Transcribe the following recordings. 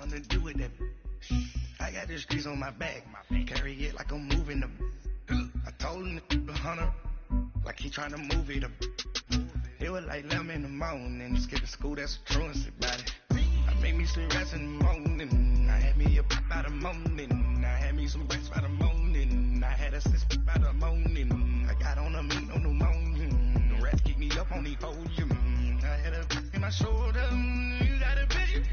to do with that. I got the streets on my back. Carry it like I'm moving them. I told him to 100, like he trying to move it up. It was like 11 in the morning. Skipping school, that's a truancy about it. I made me some rest in the morning. I had me a pop by the morning. I had me some rest by the morning. I had a sis by the morning. I got on a meat on the morning. The rats keep me up on the podium. I had a in my shoulder. You got a bitch.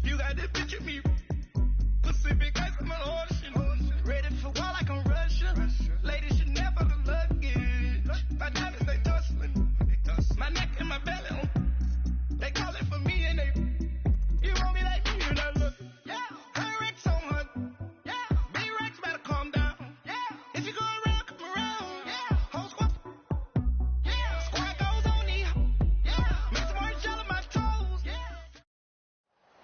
You got the bitch of me. Pacific ice on my ocean. Ready for war like I'm Russian. Ladies should never the luggage. My diamonds they tussling. My neck and my belly. They call it for me and they. You want me like me and I look. Yeah. Her Rex on her. Yeah. B-Rex better calm down. Yeah. If you go around, come around. Yeah. Whole squad. Yeah. Squad goes on me. Yeah. Make some orange gel on my toes. Yeah.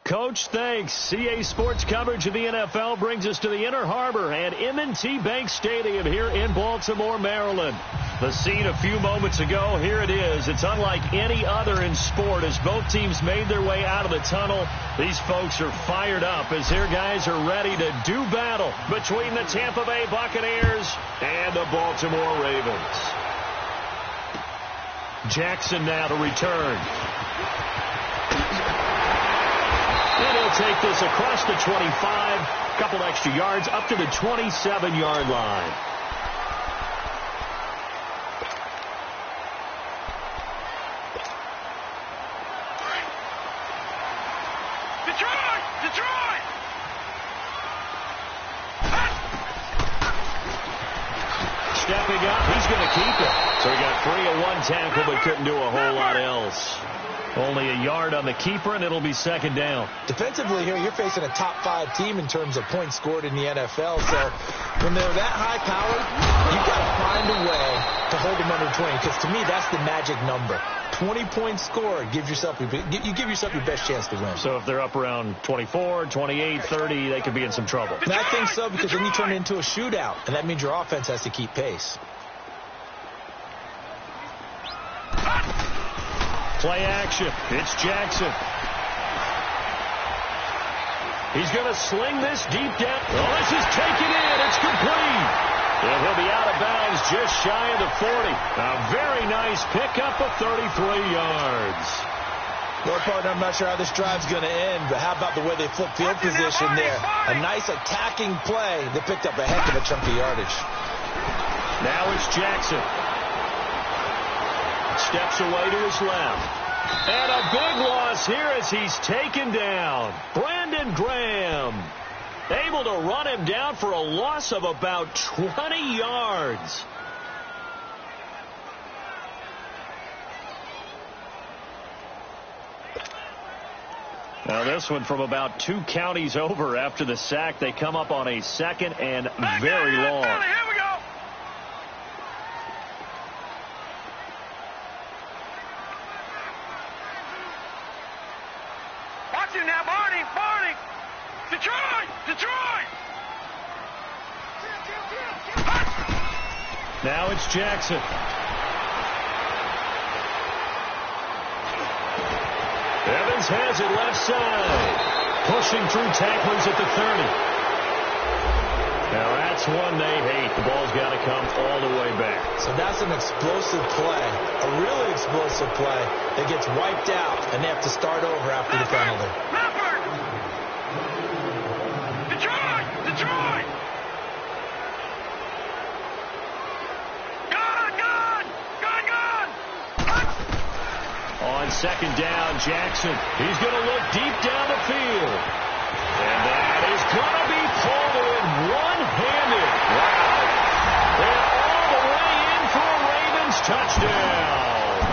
Coach, thanks. CA Sports coverage of the NFL brings us to the Inner Harbor and M&T Bank Stadium here in Baltimore, Maryland. The scene a few moments ago, here it is. It's unlike any other in sport as both teams made their way out of the tunnel. These folks are fired up as their guys are ready to do battle between the Tampa Bay Buccaneers and the Baltimore Ravens. Jackson now to return. And he'll take this across the 25, couple extra yards up to the 27-yard line. Detroit! Stepping up, he's going to keep it. So he got free of one tackle but couldn't do a whole lot else. Only a yard on the keeper, and it'll be second down. Defensively here, you're facing a top-5 team in terms of points scored in the NFL. So when they're that high-powered, you've got to find a way to hold them under 20. Because to me, that's the magic number. 20 points scored, you give yourself your best chance to win. So if they're up around 24, 28, 30, they could be in some trouble. And I think so, because then you turn it into a shootout, and that means your offense has to keep pace. Play action. It's Jackson. He's going to sling this deep down. Oh, this is taken in. It's complete. And he'll be out of bounds just shy of the 40. A very nice pickup of 33 yards. Well, partner, I'm not sure how this drive's going to end, but how about the way they flip field position there? A nice attacking play that picked up a heck of a chunk of yardage. Now it's Jackson. Steps away to his left. And a big loss here as he's taken down. Brandon Graham able to run him down for a loss of about 20 yards. Now this one from about 2 counties over after the sack. They come up on a second and very long. Here we go. Watch him now, Barney. Detroit. Now it's Jackson. Evans has it left side. Pushing through tacklers at the 30. Now that's one they hate. The ball's got to come all the way back. So that's an explosive play, a really explosive play that gets wiped out, and they have to start over after the penalty. Detroit! Gone! On second down, Jackson. He's going to look deep down the field. And that is going to be pulled in one-handed. Wow. And all the way in for a Ravens touchdown.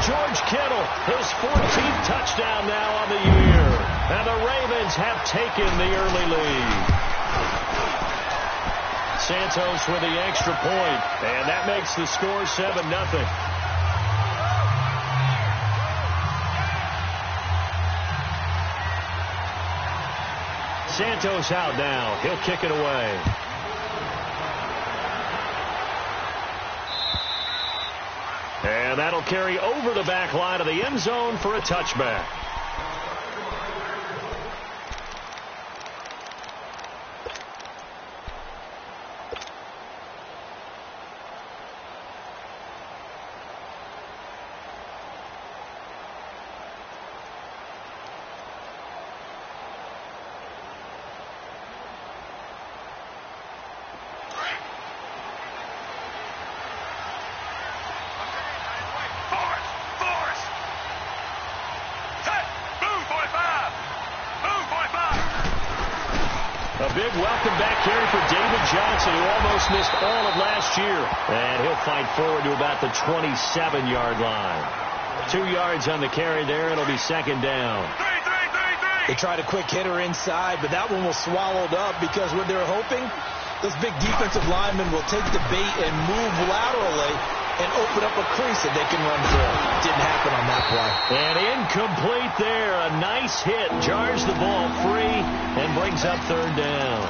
George Kittle, his 14th touchdown now on the year. And the Ravens have taken the early lead. Santos with the extra point, and that makes the score 7-0. Santos out now. He'll kick it away. And that'll carry over the back line of the end zone for a touchback. A big welcome back carry for David Johnson, who almost missed all of last year. And he'll fight forward to about the 27-yard line. 2 yards on the carry there. It'll be second down. They tried a quick hitter inside, but that one was swallowed up because what they're hoping, those big defensive linemen will take the bait and move laterally and open up a crease that they can run through. Didn't happen on that play. And incomplete there. A nice hit. Jars the ball free and brings up third down.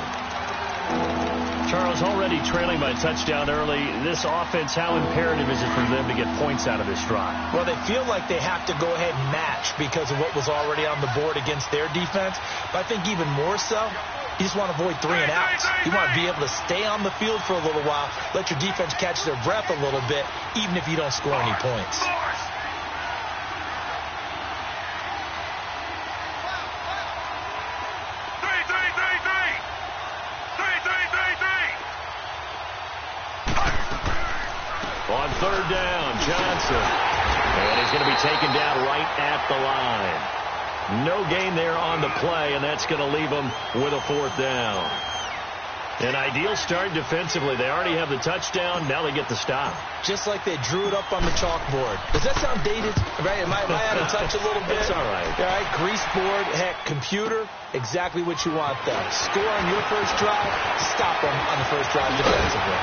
Charles, already trailing by a touchdown early. This offense, how imperative is it for them to get points out of this drive? Well, they feel like they have to go ahead and match because of what was already on the board against their defense. But I think even more so, you just want to avoid 3 and outs. You want to be able to stay on the field for a little while, let your defense catch their breath a little bit, even if you don't score any points. On third down, Johnson. And he's going to be taken down right at the line. No gain there on the play, and that's going to leave him with a fourth down. An ideal start defensively. They already have the touchdown. Now they get the stop. Just like they drew it up on the chalkboard. Does that sound dated? Right? Am I out of touch a little bit? It's all right. All right, grease board, heck, computer, exactly what you want there. Score on your first drive, stop them on the first drive defensively.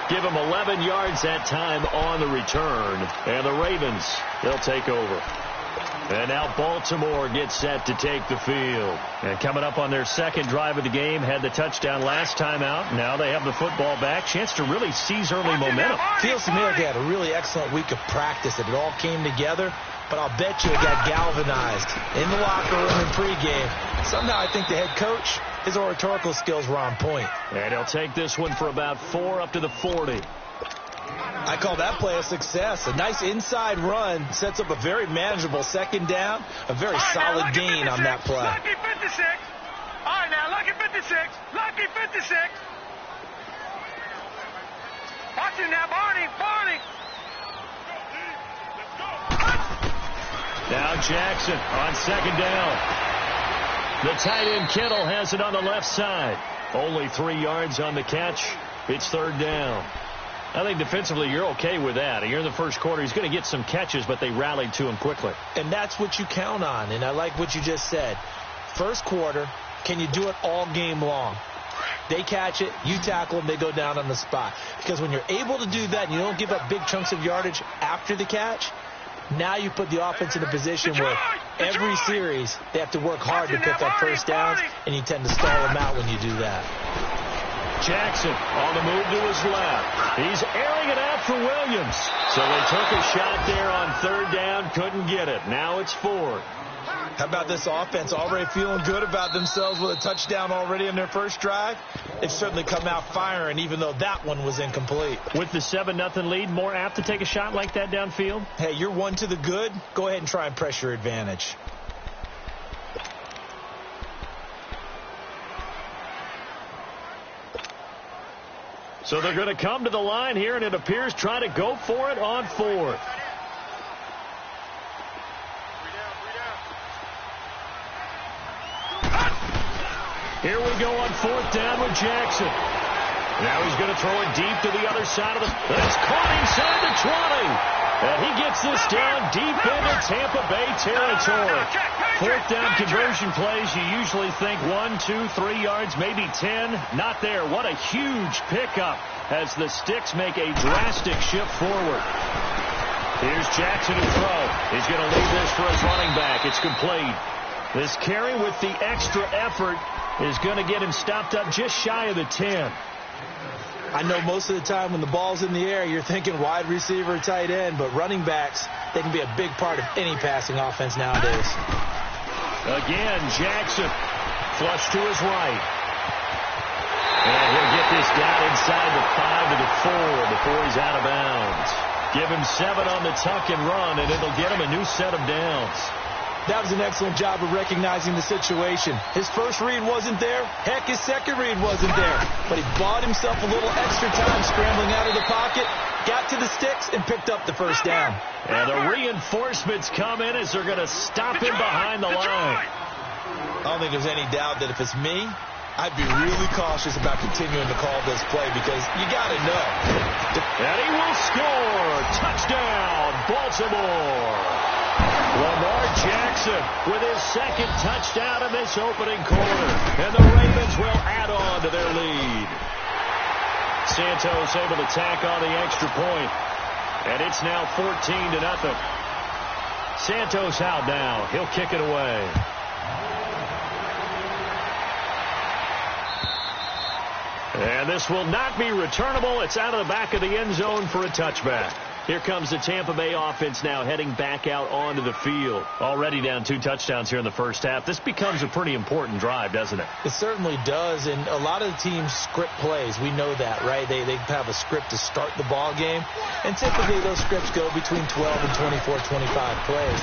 Give him 11 yards that time on the return. And the Ravens, they'll take over. And now Baltimore gets set to take the field. And coming up on their second drive of the game, had the touchdown last time out. Now they have the football back. Chance to really seize early momentum. Feels to me like they had a really excellent week of practice. It all came together. But I'll bet you it got galvanized in the locker room in pregame. Somehow I think the head coach, his oratorical skills were on point. And he'll take this one for about 4 up to the 40. I call that play a success. A nice inside run sets up a very manageable second down. A very solid gain on that play. Lucky 56. All right, now, lucky 56. Lucky 56. Watch him now, Barney. Barney. Now Jackson on second down. The tight end Kittle has it on the left side. Only 3 yards on the catch. It's third down. I think defensively you're okay with that. You're in the first quarter. He's going to get some catches, but they rallied to him quickly. And that's what you count on, and I like what you just said. First quarter, can you do it all game long? They catch it, you tackle them, they go down on the spot. Because when you're able to do that and you don't give up big chunks of yardage after the catch, now you put the offense in a position where every series they have to work hard to pick up first downs, and you tend to stall them out when you do that. Jackson on the move to his left. He's airing it out for Williams. So they took a shot there on third down, couldn't get it. Now it's 4. How about this offense already feeling good about themselves with a touchdown already in their first drive? They've certainly come out firing, even though that one was incomplete. With the 7-0 lead, more apt to take a shot like that downfield? Hey, you're one to the good. Go ahead and try and press your advantage. So they're going to come to the line here, and it appears trying to go for it on 4th. Here we go on 4th down with Jackson. Now he's going to throw it deep to the other side of the... It's caught inside the 20. And he gets this down deep into Tampa Bay territory. 4th down conversion plays, you usually think 1, 2, 3 yards, maybe 10. Not there. What a huge pickup as the Sticks make a drastic shift forward. Here's Jackson to throw. He's going to leave this for his running back. It's complete. This carry with the extra effort is going to get him stopped up just shy of the 10. I know most of the time when the ball's in the air, you're thinking wide receiver, tight end, but running backs, they can be a big part of any passing offense nowadays. Again, Jackson, flush to his right. And he'll get this down inside the 5 to the 4 before he's out of bounds. Give him 7 on the tuck and run, and it'll get him a new set of downs. That was an excellent job of recognizing the situation. His first read wasn't there. Heck, his second read wasn't there. But he bought himself a little extra time scrambling out of the pocket, got to the sticks, and picked up the first down. And the reinforcements come in as they're going to stop him behind the line. I don't think there's any doubt that if it's me, I'd be really cautious about continuing to call this play because you got to know. And he will score. Touchdown, Baltimore. Lamar Jackson with his second touchdown in this opening quarter. And the Ravens will add on to their lead. Santos able to tack on the extra point. And it's now 14-0. Santos out now. He'll kick it away. And this will not be returnable. It's out of the back of the end zone for a touchback. Here comes the Tampa Bay offense now heading back out onto the field. Already down 2 touchdowns here in the first half. This becomes a pretty important drive, doesn't it? It certainly does, and a lot of the teams script plays. We know that, right? They have a script to start the ball game, and typically those scripts go between 12 and 24, 25 plays.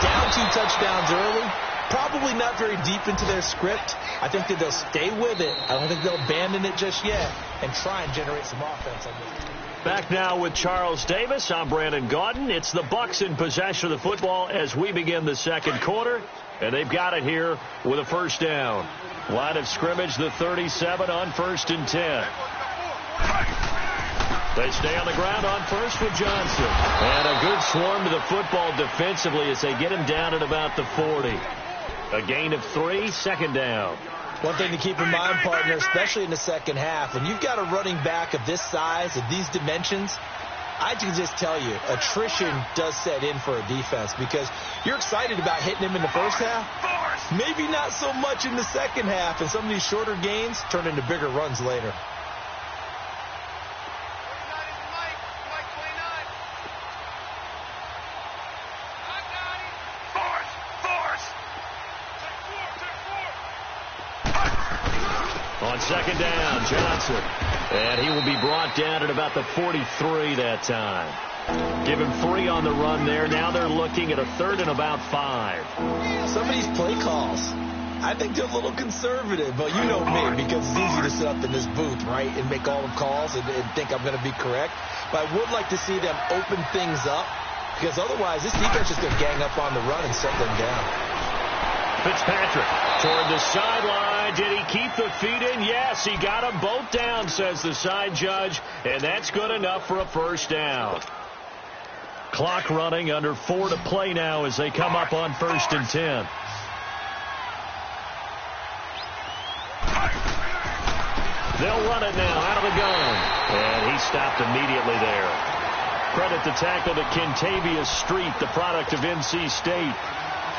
Down 2 touchdowns early, probably not very deep into their script. I think that they'll stay with it. I don't think they'll abandon it just yet and try and generate some offense on this. Back now with Charles Davis. I'm Brandon Gaudin. It's the Bucs in possession of the football as we begin the second quarter. And they've got it here with a first down. Line of scrimmage, the 37 on 1st and 10. They stay on the ground on first with Johnson. And a good swarm to the football defensively as they get him down at about the 40. A gain of 3, second down. One thing to keep in mind, partner, especially in the second half, when you've got a running back of this size, of these dimensions, I can just tell you, attrition does set in for a defense because you're excited about hitting him in the first half. Maybe not so much in the second half, and some of these shorter gains turn into bigger runs later. On second down, Johnson. And he will be brought down at about the 43 that time. Give him 3 on the run there. Now they're looking at a 3rd and about 5. Some of these play calls, I think they're a little conservative. But you know me, because it's easy to sit up in this booth, right, and make all the calls and think I'm going to be correct. But I would like to see them open things up because otherwise this defense is going to gang up on the run and set them down. Fitzpatrick toward the sideline. Did he keep the feet in? Yes, he got them both down, says the side judge, and that's good enough for a first down. Clock running, under 4 to play now as they come up on 1st and 10. They'll run it now out of the gun, and he stopped immediately there. Credit the tackle to Kentavious Street, the product of NC State.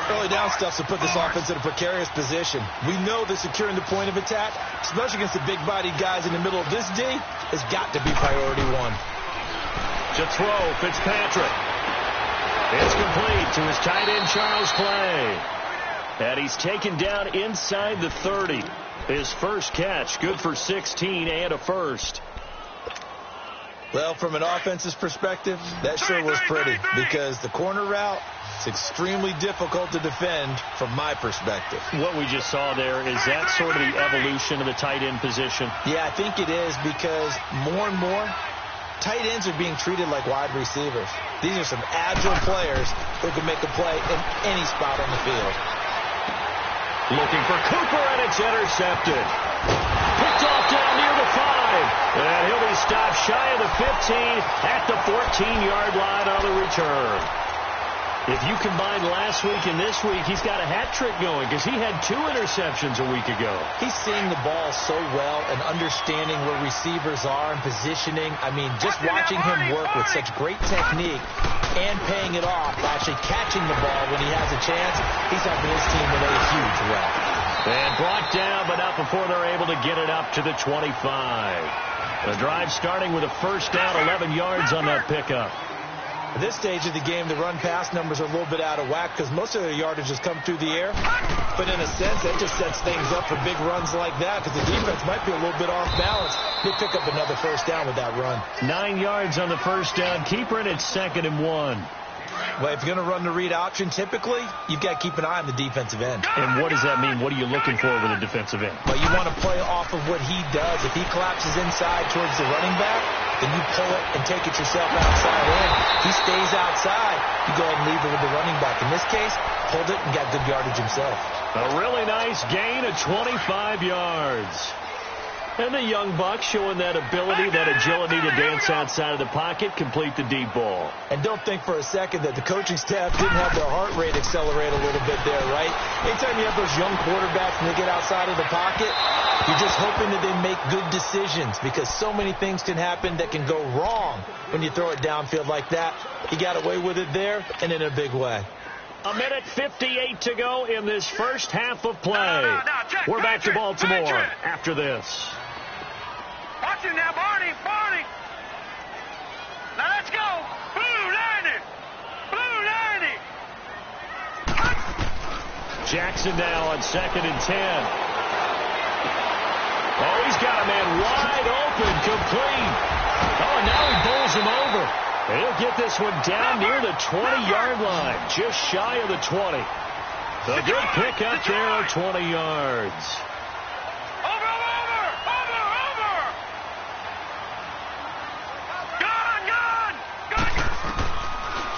Early down stuff to put this offense in a precarious position. We know that securing the point of attack, especially against the big-bodied guys in the middle of this D, has got to be priority 1. To throw, Fitzpatrick. It's complete to his tight end, Charles Clay. And he's taken down inside the 30. His first catch, good for 16 and a first. Well, from an offense's perspective, that sure was pretty because the corner route, it's extremely difficult to defend from my perspective. What we just saw there, is that sort of the evolution of the tight end position? Yeah, I think it is because more and more, tight ends are being treated like wide receivers. These are some agile players who can make a play in any spot on the field. Looking for Cooper, and it's intercepted. Picked off down near the 5. And he'll be stopped shy of the 15 at the 14-yard line on the return. If you combine last week and this week, he's got a hat trick going because he had 2 interceptions a week ago. He's seeing the ball so well and understanding where receivers are and positioning. I mean, just watching him work with such great technique and paying it off by actually catching the ball when he has a chance, he's helping his team in a huge way. And brought down, but not before they're able to get it up to the 25. The drive starting with a first down, 11 yards on that pickup. At this stage of the game, the run-pass numbers are a little bit out of whack because most of their yardage has come through the air. But in a sense, that just sets things up for big runs like that because the defense might be a little bit off balance. They pick up another first down with that run. 9 yards on the first down. Keeper, and it's 2nd and 1. Well, if you're going to run the read option, typically, you've got to keep an eye on the defensive end. And what does that mean? What are you looking for with a defensive end? Well, you want to play off of what he does. If he collapses inside towards the running back, then you pull it and take it yourself outside in. If he stays outside, you go ahead and leave it with the running back. In this case, pulled it and got good yardage himself. A really nice gain of 25 yards. And the young buck showing that ability, that agility to dance outside of the pocket, complete the deep ball. And don't think for a second that the coaching staff didn't have their heart rate accelerate a little bit there, right? Anytime you have those young quarterbacks and they get outside of the pocket, you're just hoping that they make good decisions, because so many things can happen that can go wrong when you throw it downfield like that. He got away with it there and in a big way. A minute 58 to go in this first half of play. We're back to Baltimore after this. Watch it now, Barney. Now let's go. Blue 90. Jackson now on 2nd and 10. Oh, he's got a man wide open, complete. Oh, and now he bowls him over. And he'll get this one down near the 20-yard line, just shy of the 20. A good pickup there of 20 yards. Over. Gone.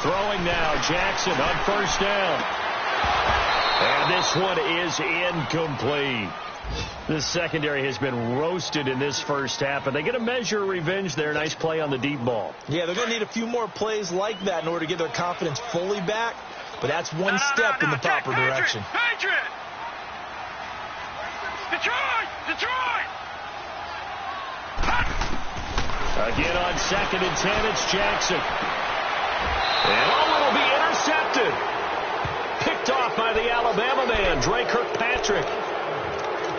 Throwing now, Jackson on 1st down. And this one is incomplete. The secondary has been roasted in this first half, and they get a measure of revenge there. Nice play on the deep ball. Yeah, they're going to need a few more plays like that in order to get their confidence fully back, but that's one step in the proper direction. Patriot! Detroit! Again on 2nd and 10, it's Jackson. And it'll be intercepted. Picked off by the Alabama man, Dre Kirkpatrick.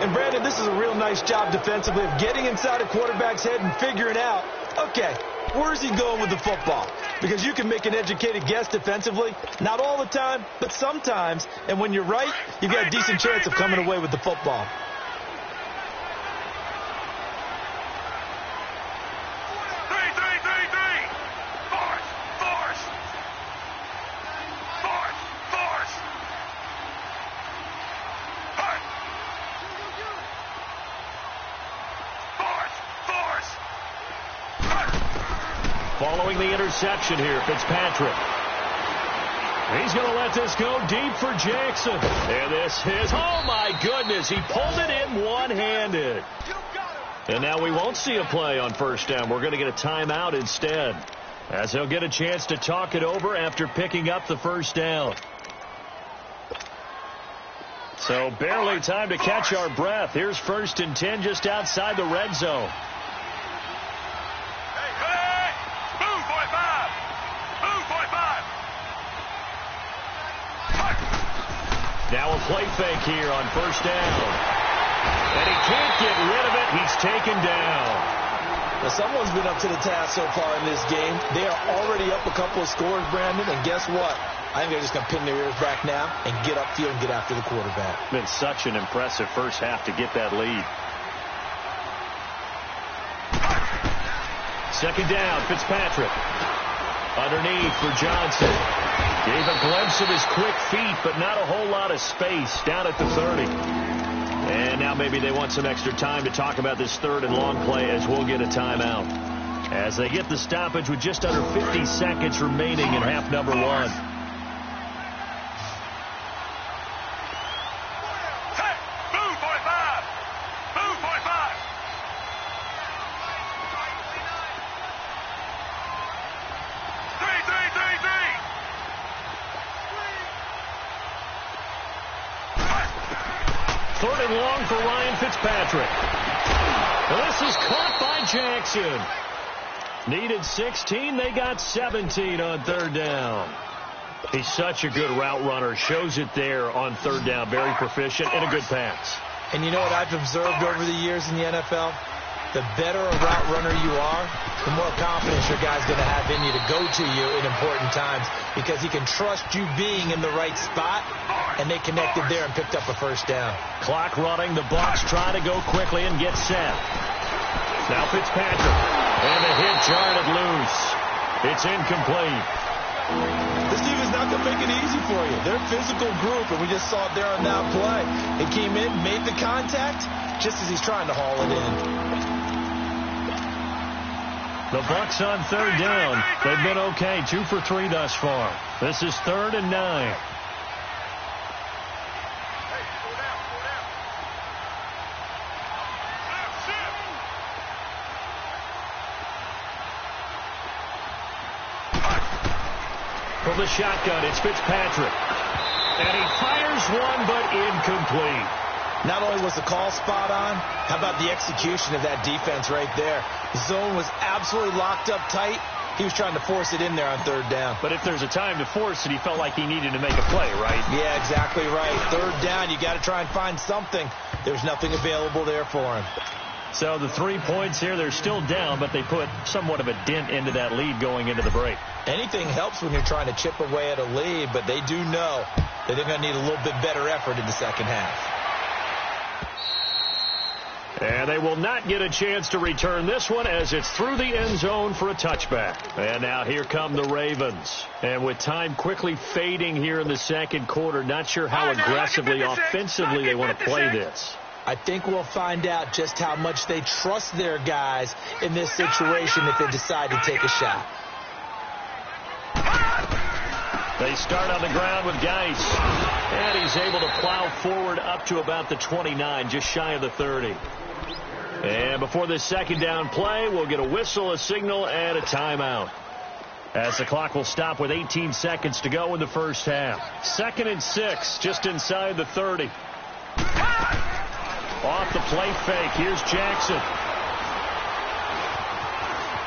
And, Brandon, this is a real nice job defensively of getting inside a quarterback's head and figuring out, okay, where's he going with the football? Because you can make an educated guess defensively, not all the time, but sometimes. And when you're right, you've got a decent chance of coming away with the football. Following the interception here, Fitzpatrick. He's going to let this go deep for Jackson. And this is, oh my goodness, he pulled it in one-handed. And now we won't see a play on 1st down. We're going to get a timeout instead, as he'll get a chance to talk it over after picking up the 1st down. So barely time to catch our breath. Here's 1st and 10 just outside the red zone. Now a play fake here on 1st down. And he can't get rid of it. He's taken down. Now, someone's been up to the task so far in this game. They are already up a couple of scores, Brandon, and guess what? I think they're just going to pin their ears back now and get upfield and get after the quarterback. Been such an impressive first half to get that lead. 2nd down, Fitzpatrick. Underneath for Johnson. Gave a glimpse of his quick feet, but not a whole lot of space down at the 30. And now maybe they want some extra time to talk about this 3rd and long play, as we'll get a timeout. As they get the stoppage with just under 50 seconds remaining in half number 1. Long for Ryan Fitzpatrick. This is caught by Jackson. Needed 16. They got 17 on 3rd down. He's such a good route runner. Shows it there on 3rd down. Very proficient and a good pass. And you know what I've observed over the years in the NFL? The better a route runner you are, the more confidence your guy's going to have in you to go to you in important times, because he can trust you being in the right spot, and they connected there and picked up a 1st down. Clock running. The Bucs try to go quickly and get set. Now Fitzpatrick. And the hit jarred it loose. It's incomplete. This team is not going to make it easy for you. They're a physical group, and we just saw it there on that play. He came in, made the contact, just as he's trying to haul it in. The Bucs on 3rd down. They've been okay. 2 for 3 thus far. This is 3rd and 9. the shotgun. It's Fitzpatrick. And he fires one, but incomplete. Not only was the call spot on, how about the execution of that defense right there? The zone was absolutely locked up tight. He was trying to force it in there on third down. But if there's a time to force it, he felt like he needed to make a play, right? Yeah, exactly right. Third down, you got to try and find something. There's nothing available there for him. So the 3 points here, they're still down, but they put somewhat of a dent into that lead going into the break. Anything helps when you're trying to chip away at a lead, but they do know that they're going to need a little bit better effort in the second half. And they will not get a chance to return this one as it's through the end zone for a touchback. And now here come the Ravens. And with time quickly fading here in the second quarter, not sure how aggressively, offensively they want to play this. I think we'll find out just how much they trust their guys in this situation if they decide to take a shot. They start on the ground with Geis. And he's able to plow forward up to about the 29, just shy of the 30. And before this second down play, we'll get a whistle, a signal, and a timeout. As the clock will stop with 18 seconds to go in the first half. 2nd and 6, just inside the 30. Off the play fake, here's Jackson.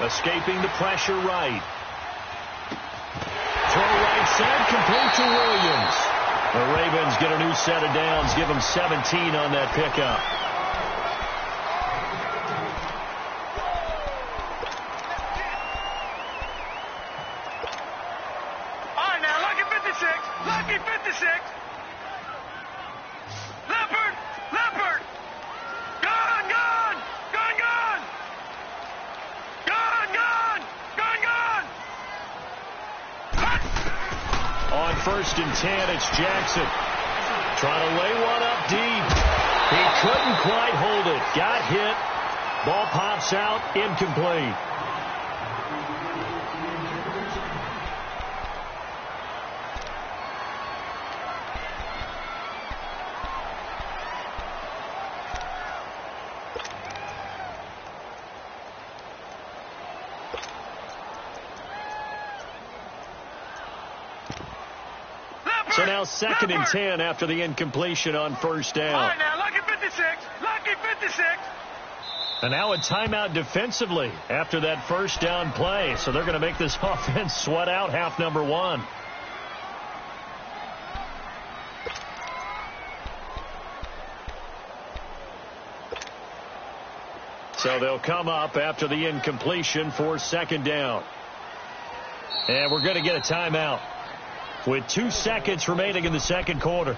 Escaping the pressure right. Throw right side, complete to Williams. The Ravens get a new set of downs, give them 17 on that pickup. All right, now, lucky 56. Lucky 56. Leopard. Leopard. Gone, gone. Gone, gone. Gone, gone. Gone, gone. On 1st and 10, it's Jackson. Trying to lay one up deep. He couldn't quite hold it. Got hit. Ball pops out. Incomplete. So now 2nd and 10 after the incompletion on 1st down. All right, now, lucky 56. Lucky 56. And now a timeout defensively after that 1st down play. So they're going to make this offense sweat out half number 1. So they'll come up after the incompletion for 2nd down. And we're going to get a timeout with 2 seconds remaining in the second quarter.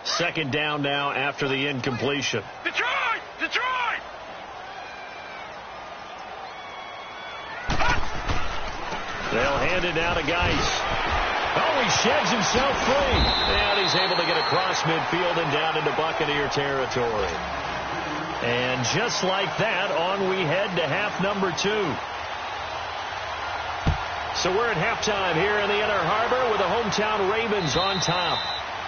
Second down now after the incompletion. Detroit! Detroit! They'll hand it down to Geis. Oh, he sheds himself free. And he's able to get across midfield and down into Buccaneer territory. And just like that, on we head to half number 2. So we're at halftime here in the Inner Harbor with the hometown Ravens on top.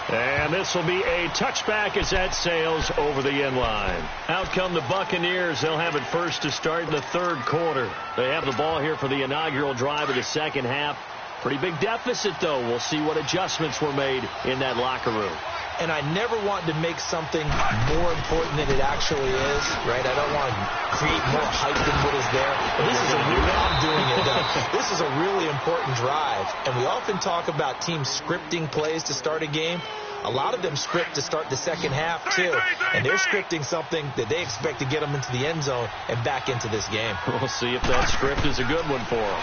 And this will be a touchback as that sails over the end line. Out come the Buccaneers. They'll have it first to start in the third quarter. They have the ball here for the inaugural drive of the second half. Pretty big deficit, though. We'll see what adjustments were made in that locker room. And I never want to make something more important than it actually is, right? I don't want to create more hype than what is there. But this is a really, I'm doing it, though. This is a really important drive. And we often talk about teams scripting plays to start a game. A lot of them script to start the second half, too. And they're scripting something that they expect to get them into the end zone and back into this game. We'll see if that script is a good one for them.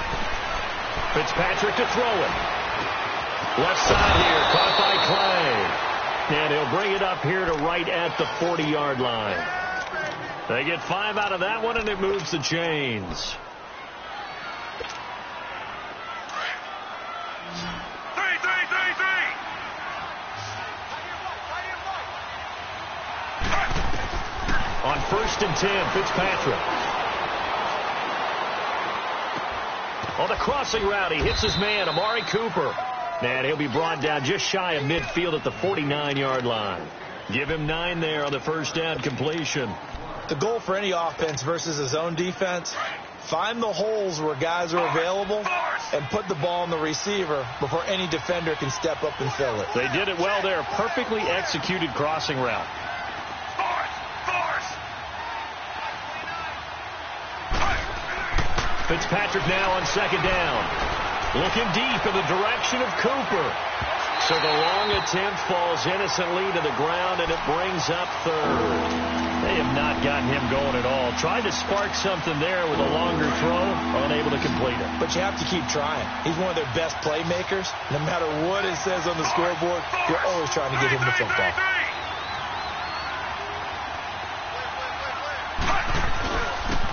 Fitzpatrick to throw it. Left side here, caught by Clay. And he'll bring it up here to right at the 40-yard line. They get 5 out of that one, and it moves the chains. On 1st and 10, Fitzpatrick. On the crossing route, he hits his man, Amari Cooper. And he'll be brought down just shy of midfield at the 49-yard line. Give him 9 there on the first down completion. The goal for any offense versus his own defense, find the holes where guys are available and put the ball on the receiver before any defender can step up and fill it. They did it well there. Perfectly executed crossing route. Fitzpatrick now on second down. Looking deep in the direction of Cooper. So the long attempt falls innocently to the ground, and it brings up third. They have not gotten him going at all. Tried to spark something there with a longer throw, unable to complete it. But you have to keep trying. He's one of their best playmakers. No matter what it says on the scoreboard, you're always trying to get him the football.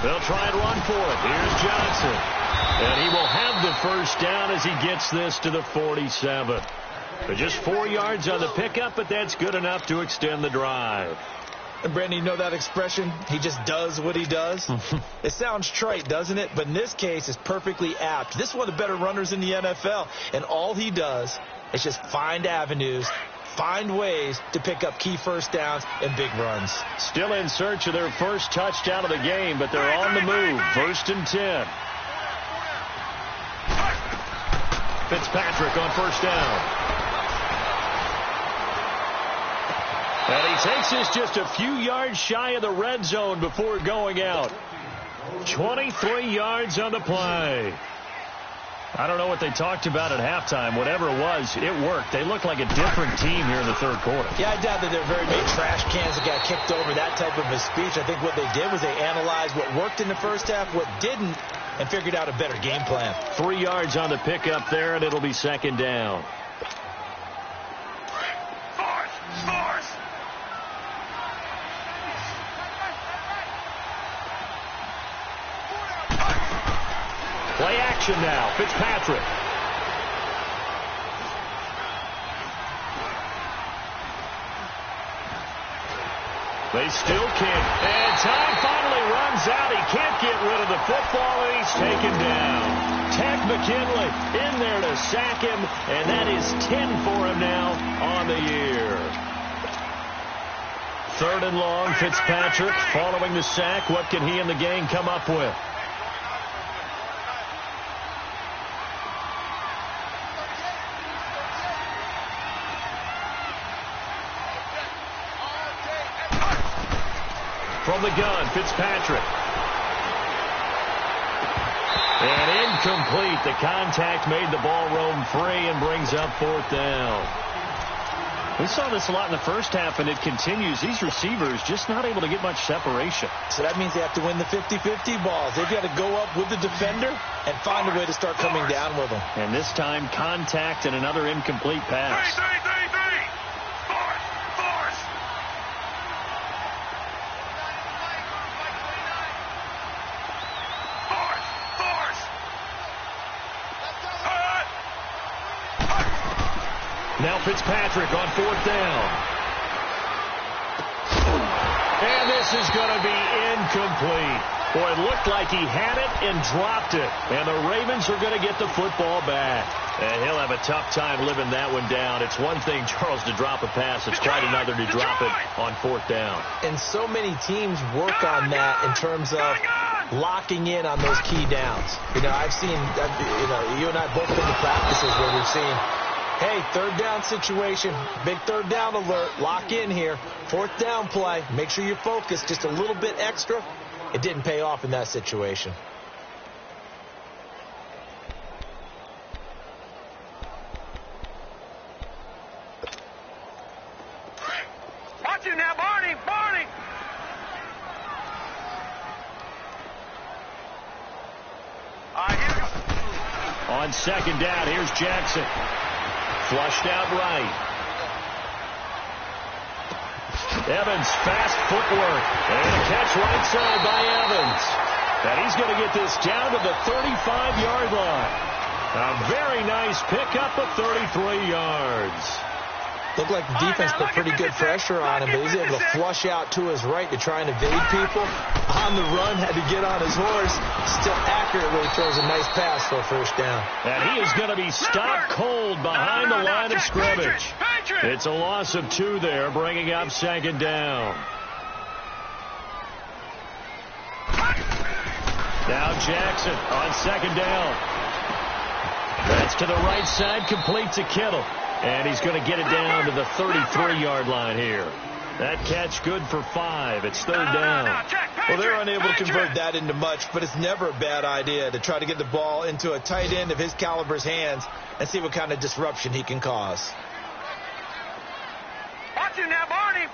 They'll try and run for it. Here's Johnson. And he will have the first down as he gets this to the 47. But just 4 yards on the pickup, but that's good enough to extend the drive. And Brandon, you know that expression? He just does what he does? It sounds trite, doesn't it? But in this case, it's perfectly apt. This is one of the better runners in the NFL. And all he does is just find avenues, find ways to pick up key first downs and big runs. Still in search of their first touchdown of the game, but they're on the move. 1st and 10. Fitzpatrick on first down. And he takes this just a few yards shy of the red zone before going out. 23 yards on the play. I don't know what they talked about at halftime. Whatever it was, it worked. They look like a different team here in the third quarter. Yeah, I doubt that they're very big trash cans that got kicked over, that type of a speech. I think what they did was they analyzed what worked in the first half, what didn't, and figured out a better game plan. 3 yards on the pickup there, and it'll be second down. Play action now. Fitzpatrick. They still can't. And time finally runs out. He can't get rid of the football, and he's taken down. Ted McKinley in there to sack him, and that is 10 for him now on the year. 3rd and long. Fitzpatrick following the sack. What can he and the gang come up with? From the gun, Fitzpatrick. And incomplete. The contact made the ball roam free and brings up 4th down. We saw this a lot in the first half, and it continues. These receivers just not able to get much separation. So that means they have to win the 50-50 balls. They've got to go up with the defender and find a way to start coming down with them. And this time, contact and another incomplete pass. Now Fitzpatrick on 4th down. And this is going to be incomplete. Boy, it looked like he had it and dropped it. And the Ravens are going to get the football back. And he'll have a tough time living that one down. It's one thing, Charles, to drop a pass. It's quite another to drop it on 4th down. And so many teams work on that in terms of locking in on those key downs. You know, I've seen, you and I both been to practices where we've seen, hey, 3rd down situation, big 3rd down alert, lock in here, 4th down play, make sure you're focused just a little bit extra. It didn't pay off in that situation. Watch it now, Barney, Barney. All right, here we go. On 2nd down, here's Jackson. Flushed out right. Evans, fast footwork. And a catch right side by Evans. And he's going to get this down to the 35-yard line. A very nice pickup of 33 yards. Looked like the defense put pretty good pressure on him, but he's able to flush out to his right to try and evade people. On the run, had to get on his horse. Still accurately throws a nice pass for a first down. And he is going to be stopped cold behind the line of scrimmage. It's a loss of 2 there, bringing up second down. Now Jackson on second down. That's to the right side, complete to Kittle. And he's going to get it down to the 33-yard line here. That catch good for 5. It's third down. Well, they're unable to convert that into much, but it's never a bad idea to try to get the ball into a tight end of his caliber's hands and see what kind of disruption he can cause. Watch it now, Barney!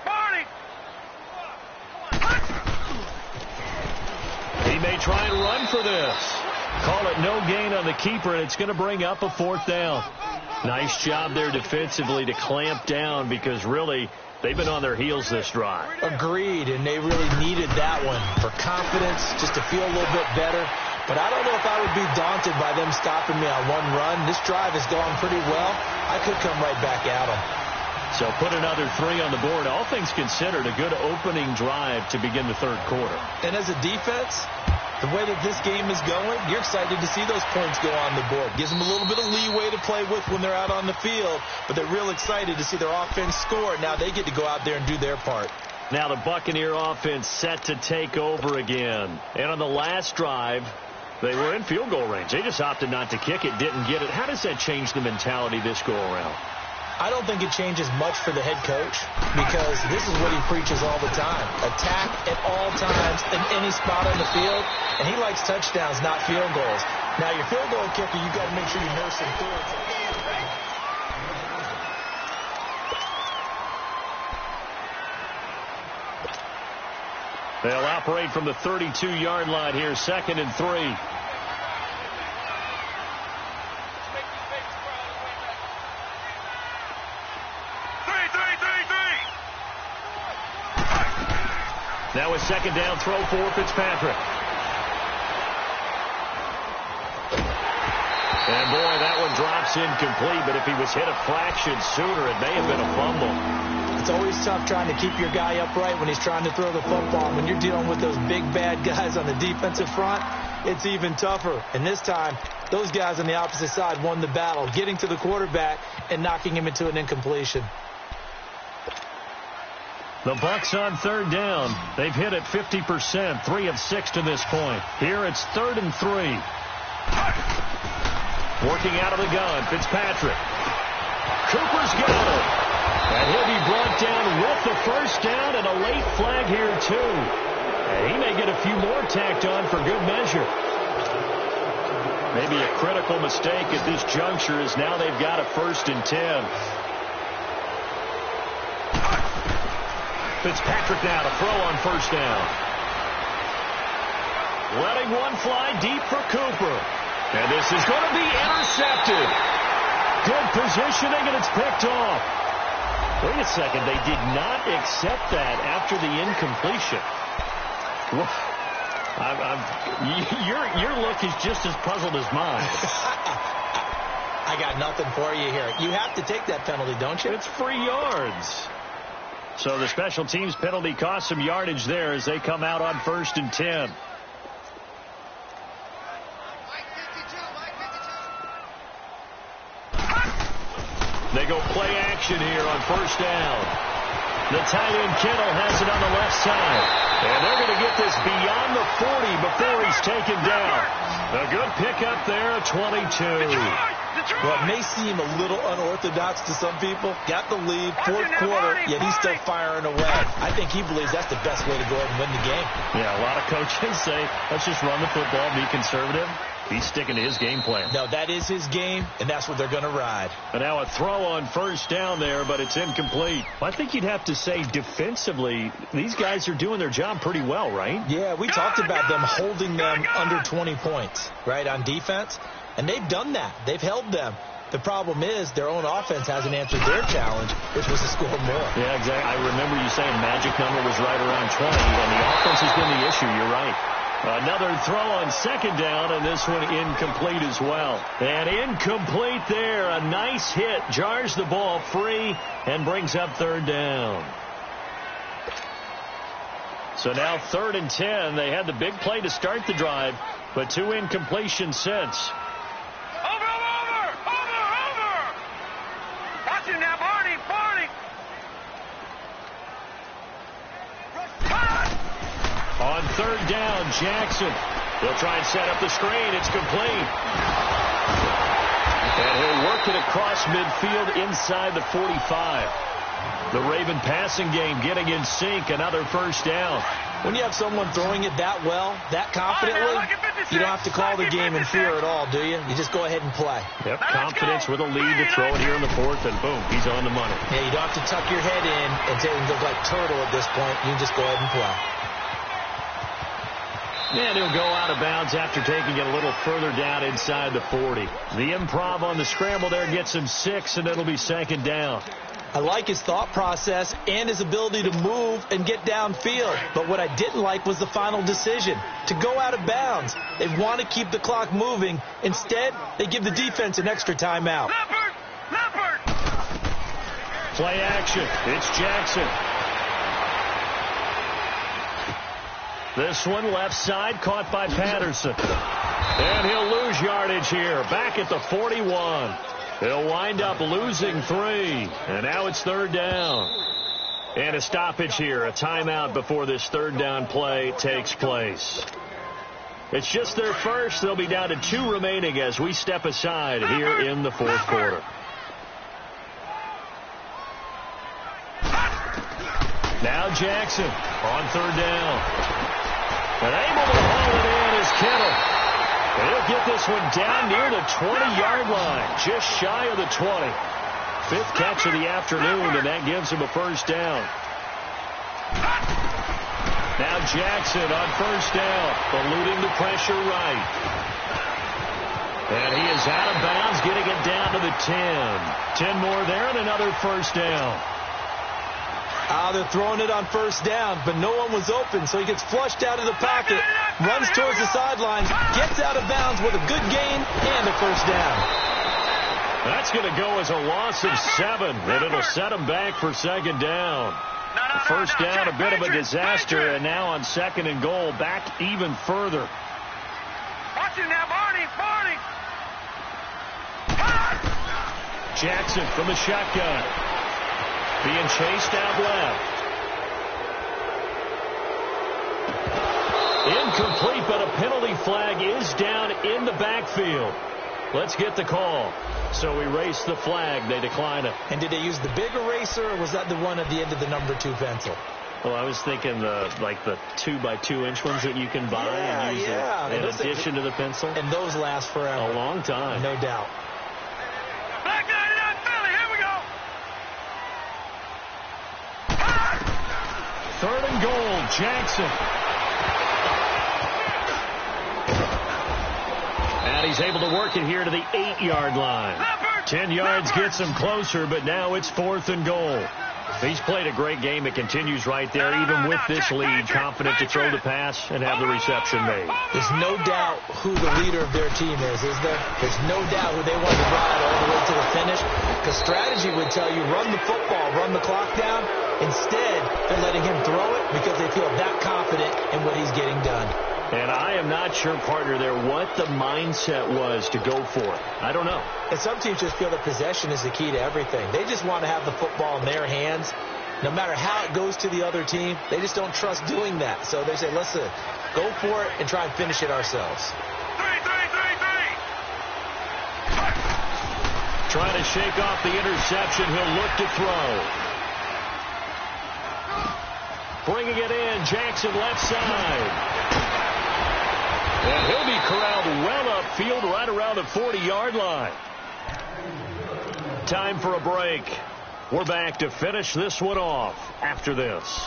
He may try and run for this. Call it no gain on the keeper, and it's going to bring up a 4th down. Nice job there defensively to clamp down because really they've been on their heels this drive. Agreed, and they really needed that one for confidence, just to feel a little bit better. But I don't know if I would be daunted by them stopping me on one run. This drive has gone pretty well. I could come right back at them. So put another 3 on the board. All things considered, a good opening drive to begin the third quarter. And as a defense, the way that this game is going, you're excited to see those points go on the board. Gives them a little bit of leeway to play with when they're out on the field, but they're real excited to see their offense score. Now they get to go out there and do their part. Now the Buccaneer offense set to take over again. And on the last drive, they were in field goal range. They just opted not to kick it, didn't get it. How does that change the mentality this go around? I don't think it changes much for the head coach because this is what he preaches all the time. Attack at all times in any spot on the field, and he likes touchdowns, not field goals. Now, your field goal kicker, you've got to make sure you nurse him through it. They'll operate from the 32-yard line here, 2nd and 3. Now a second down throw for Fitzpatrick. And boy, that one drops incomplete, but if he was hit a fraction sooner, it may have been a fumble. It's always tough trying to keep your guy upright when he's trying to throw the football. When you're dealing with those big, bad guys on the defensive front, it's even tougher. And this time, those guys on the opposite side won the battle, getting to the quarterback and knocking him into an incompletion. The Bucs on third down. They've hit it 50%, 3 of 6 to this point. Here it's 3rd and 3. Working out of the gun, Fitzpatrick. Cooper's got it. And he'll be brought down with the first down and a late flag here, too. And he may get a few more tacked on for good measure. Maybe a critical mistake at this juncture is now they've got a 1st and 10. Fitzpatrick now to throw on first down. Letting one fly deep for Cooper. And this is going to be intercepted. Good positioning, and it's picked off. Wait a second. They did not accept that after the incompletion. Your look is just as puzzled as mine. I got nothing for you here. You have to take that penalty, don't you? It's 3 yards. So the special teams penalty cost some yardage there as they come out on 1st and 10. They go play action here on first down. The tight end Kittle has it on the left side. And they're going to get this beyond the 40 before he's taken down. A good pickup there at 22. Well, it may seem a little unorthodox to some people. Got the lead, 4th quarter, yet he's still firing away. I think he believes that's the best way to go ahead and win the game. Yeah, a lot of coaches say, let's just run the football, be conservative. He's sticking to his game plan. No, that is his game, and that's what they're going to ride. But now a throw on first down there, but it's incomplete. I think you'd have to say defensively, these guys are doing their job pretty well, right? Yeah, we talked about them holding them under 20 points, right, on defense. And they've done that. They've held them. The problem is their own offense hasn't answered their challenge, which was to score more. Yeah, exactly. I remember you saying magic number was right around 20, and the offense has been the issue. You're right. Another throw on second down, and this one incomplete as well. And incomplete there. A nice hit. Jars the ball free and brings up third down. So now 3rd and 10. They had the big play to start the drive, but 2 incompletions since. Over! Watch him now, Barney! On 3rd down, Jackson. He'll try and set up the screen. It's complete. And he'll work it across midfield inside the 45. The Raven passing game getting in sync. Another first down. When you have someone throwing it that well, that confidently, you don't have to call the game in fear at all, do you? You just go ahead and play. Yep, confidence with a lead to throw it here in the 4th, and boom, he's on the money. Yeah, you don't have to tuck your head in and look like turtle at this point. You can just go ahead and play. And he'll go out of bounds after taking it a little further down inside the 40. The improv on the scramble there gets him 6, and it'll be 2nd down. I like his thought process and his ability to move and get downfield. But what I didn't like was the final decision, to go out of bounds. They want to keep the clock moving. Instead, they give the defense an extra timeout. Leopard! Play action. It's Jackson. This one left side, caught by Patterson. And he'll lose yardage here, back at the 41. He'll wind up losing 3. And now it's 3rd down. And a stoppage here, a timeout before this 3rd down play takes place. It's just their first. They'll be down to 2 remaining as we step aside here in the 4th quarter. Now Jackson on 3rd down. And able to haul it in is Kittle. And he'll get this one down near the 20-yard line, just shy of the 20. 5th catch of the afternoon, and that gives him a first down. Now Jackson on 1st down, eluding the pressure right. And he is out of bounds, getting it down to the 10. 10 more there, and another first down. They're throwing it on 1st down, but no one was open, so he gets flushed out of the pocket, runs towards the sidelines, gets out of bounds with a good gain and a first down. That's going to go as a loss of 7, and it'll set him back for 2nd down. First down, a bit of a disaster, and now on 2nd and goal, back even further. Watch him now, Barney! Jackson from the shotgun. Being chased out left. Incomplete, but a penalty flag is down in the backfield. Let's get the call. So erase the flag. They decline it. And did they use the big eraser, or was that the one at the end of the number 2 pencil? Well, I was thinking the 2x2-inch ones that you can buy and use in addition to the pencil. And those last forever. A long time. No doubt. Back 99 Philly, here we go! 3rd and goal, Jackson. And he's able to work it here to the 8-yard line. 10 yards gets him closer, but now it's 4th and goal. He's played a great game. It continues right there, even with this lead, confident to throw the pass and have the reception made. There's no doubt who the leader of their team is there? There's no doubt who they want to ride all the way to the finish. Because strategy would tell you, run the football, run the clock down. Instead, they're letting him throw it because they feel that confident in what he's getting done. And I am not sure, partner, there what the mindset was to go for it. I don't know. And some teams just feel that possession is the key to everything. They just want to have the football in their hands. No matter how it goes to the other team, they just don't trust doing that. So they say, listen, go for it and try and finish it ourselves. 3. Trying to shake off the interception. He'll look to throw. Bringing it in, Jackson left side. And he'll be corralled well upfield right around the 40-yard line. Time for a break. We're back to finish this one off after this.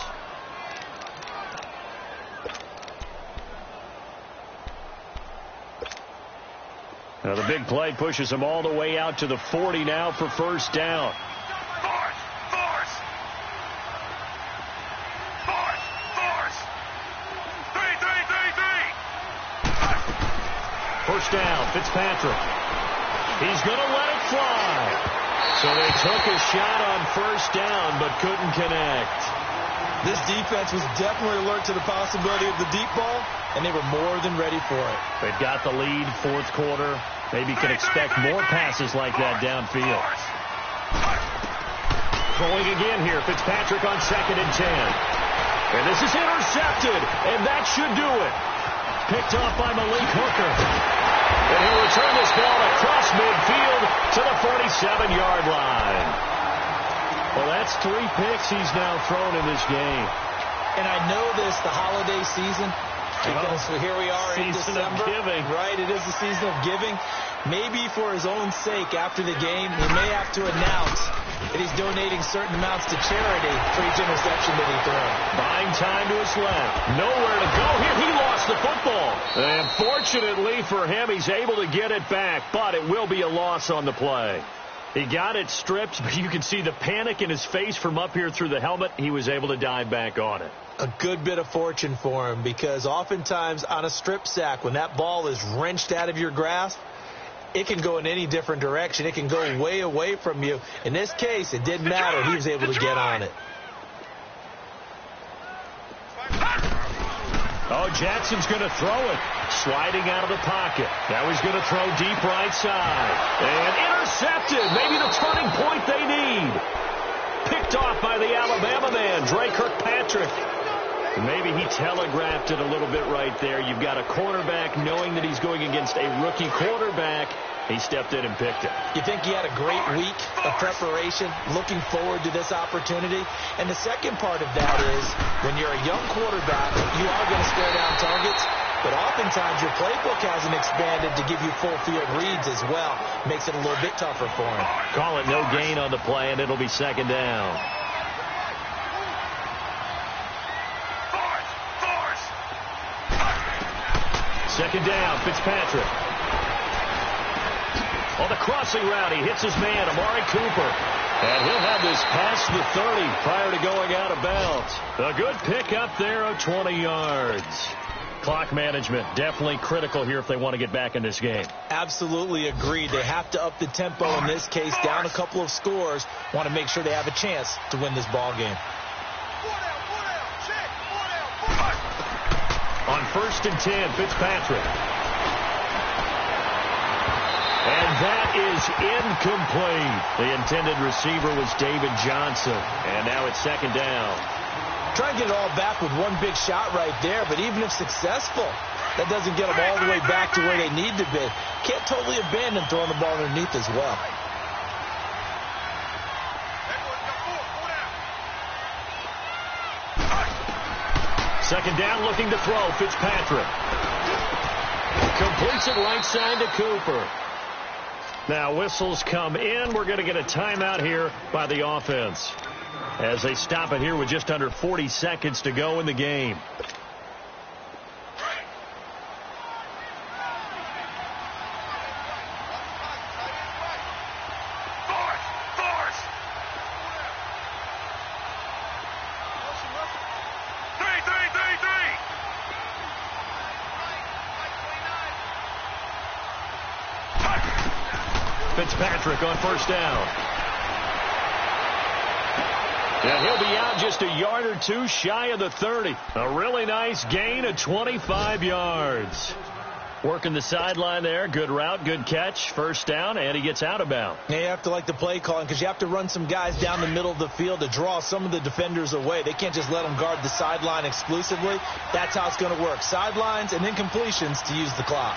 Now the big play pushes him all the way out to the 40 now for first down. Force! 3. first down. Fitzpatrick. He's going to let it fly. So they took a shot on first down, but couldn't connect. This defense was definitely alert to the possibility of the deep ball, and they were more than ready for it. They've got the lead, fourth quarter. Maybe can expect more passes like that downfield. Throwing again here, Fitzpatrick on 2nd and 10. And this is intercepted, and that should do it. Picked off by Malik Hooker. And he'll return this ball across midfield to the 47-yard line. Well, that's 3 picks he's now thrown in this game. And I know this, the holiday season, because here we are in December. Season of giving. Right, it is the season of giving. Maybe for his own sake after the game, he may have to announce that he's donating certain amounts to charity for each interception that he throws. Buying time to his left. Nowhere to go here. He lost the football. And fortunately for him, he's able to get it back, but it will be a loss on the play. He got it stripped, but you can see the panic in his face from up here through the helmet. He was able to dive back on it. A good bit of fortune for him, because oftentimes on a strip sack, when that ball is wrenched out of your grasp, it can go in any different direction. It can go way away from you. In this case, it didn't matter. He was able to get on it. Oh, Jackson's going to throw it. Sliding out of the pocket. Now he's going to throw deep right side. And intercepted. Maybe the turning point they need. Picked off by the Alabama man, Dre Kirkpatrick. Maybe he telegraphed it a little bit right there. You've got a quarterback knowing that he's going against a rookie quarterback. He stepped in and picked it. You think he had a great week of preparation, looking forward to this opportunity? And the second part of that is, when you're a young quarterback, you are going to stare down targets, but oftentimes your playbook hasn't expanded to give you full field reads as well. Makes it a little bit tougher for him. Call it no gain on the play, and it'll be 2nd down. Second down, Fitzpatrick. On the crossing route, he hits his man, Amari Cooper. And he'll have this past the 30 prior to going out of bounds. A good pickup there of 20 yards. Clock management definitely critical here if they want to get back in this game. Absolutely agreed. They have to up the tempo in this case, down a couple of scores. Want to make sure they have a chance to win this ball game. On 1st and 10, Fitzpatrick. And that is incomplete. The intended receiver was David Johnson. And now it's 2nd down. Try and get it all back with one big shot right there, but even if successful, that doesn't get them all the way back to where they need to be. Can't totally abandon throwing the ball underneath as well. Second down, looking to throw. Fitzpatrick completes it right side to Cooper. Now whistles come in. We're going to get a timeout here by the offense as they stop it here with just under 40 seconds to go in the game. Fitzpatrick on 1st down. And he'll be out just a yard or two shy of the 30. A really nice gain of 25 yards. Working the sideline there. Good route, good catch. 1st down, and he gets out of bounds. Yeah, you have to like the play calling because you have to run some guys down the middle of the field to draw some of the defenders away. They can't just let them guard the sideline exclusively. That's how it's going to work. Sidelines and then completions to use the clock.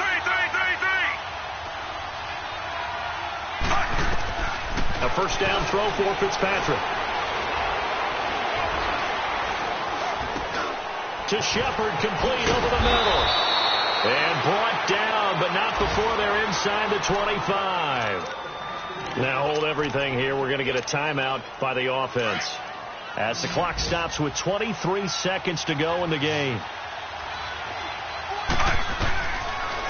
A 1st down throw for Fitzpatrick. To Shepard, complete over the middle. And brought down, but not before they're inside the 25. Now hold everything here. We're going to get a timeout by the offense as the clock stops with 23 seconds to go in the game.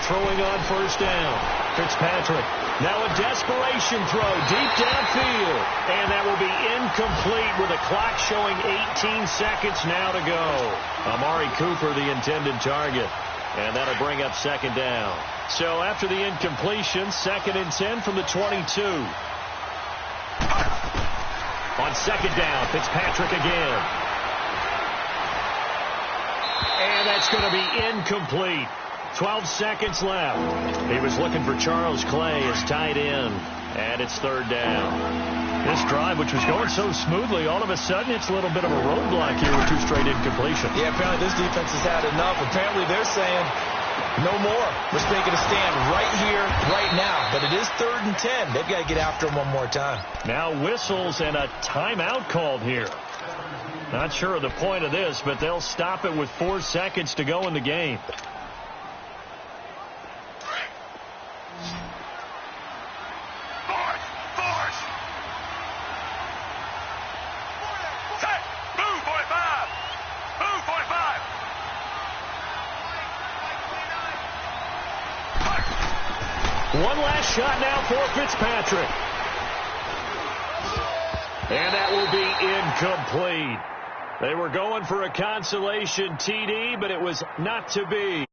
Throwing on 1st down. Fitzpatrick. Now a desperation throw deep downfield. And that will be incomplete with a clock showing 18 seconds now to go. Amari Cooper, the intended target. And that'll bring up second down. So after the incompletion, 2nd and 10 from the 22. On second down, Fitzpatrick again. And that's going to be incomplete. 12 seconds left. He was looking for Charles Clay as tight end. And it's 3rd down. This drive, which was going so smoothly, all of a sudden it's a little bit of a roadblock here with 2 straight incompletions. Yeah, apparently this defense has had enough. Apparently they're saying no more. We're making a stand right here, right now. But it is 3rd and 10. They've got to get after him one more time. Now whistles and a timeout called here. Not sure of the point of this, but they'll stop it with 4 seconds to go in the game. One last shot now for Fitzpatrick. And that will be incomplete. They were going for a consolation TD, but it was not to be.